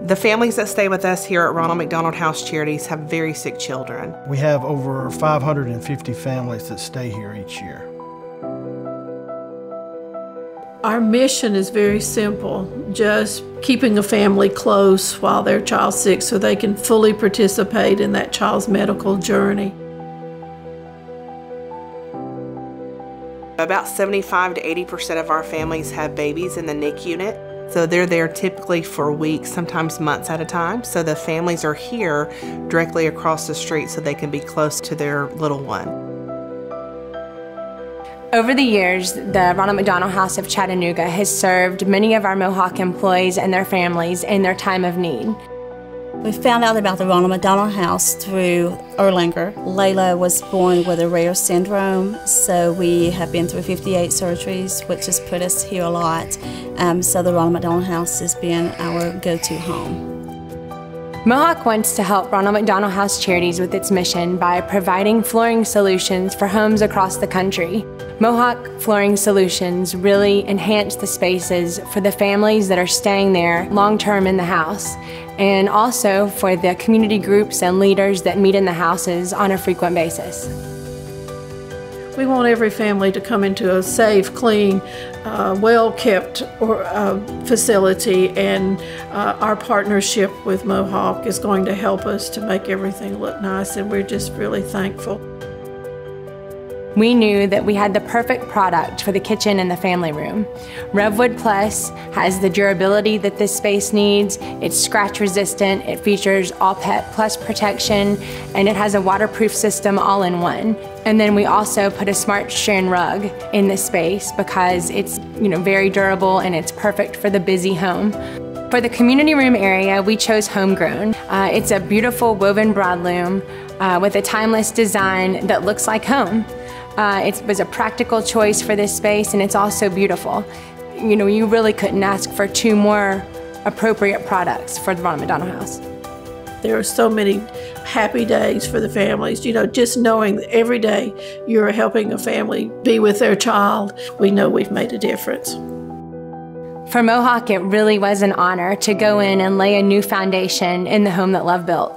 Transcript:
The families that stay with us here at Ronald McDonald House Charities have very sick children. We have over 550 families that stay here each year. Our mission is very simple, just keeping a family close while their child's sick so they can fully participate in that child's medical journey. About 75 to 80% of our families have babies in the NICU unit. So they're there typically for weeks, sometimes months at a time. So the families are here directly across the street so they can be close to their little one. Over the years, the Ronald McDonald House of Chattanooga has served many of our Mohawk employees and their families in their time of need. We found out about the Ronald McDonald House through Erlanger. Layla was born with a rare syndrome, so we have been through 58 surgeries, which has put us here a lot. So the Ronald McDonald House has been our go-to home. Mohawk wants to help Ronald McDonald House Charities with its mission by providing flooring solutions for homes across the country. Mohawk Flooring Solutions really enhance the spaces for the families that are staying there long-term in the house, and also for the community groups and leaders that meet in the houses on a frequent basis. We want every family to come into a safe, clean, well-kept facility, and our partnership with Mohawk is going to help us to make everything look nice, and we're just really thankful. We knew that we had the perfect product for the kitchen and the family room. RevWood Plus has the durability that this space needs. It's scratch resistant, it features All Pet Plus protection, and it has a waterproof system all in one. And then we also put a smart strand rug in this space because it's very durable and it's perfect for the busy home. For the community room area, we chose homegrown. It's a beautiful woven broadloom with a timeless design that looks like home. It was a practical choice for this space, and it's also beautiful. You really couldn't ask for two more appropriate products for the Ronald McDonald House. There are so many happy days for the families. Just knowing that every day you're helping a family be with their child, we know we've made a difference. For Mohawk, it really was an honor to go in and lay a new foundation in the home that Love built.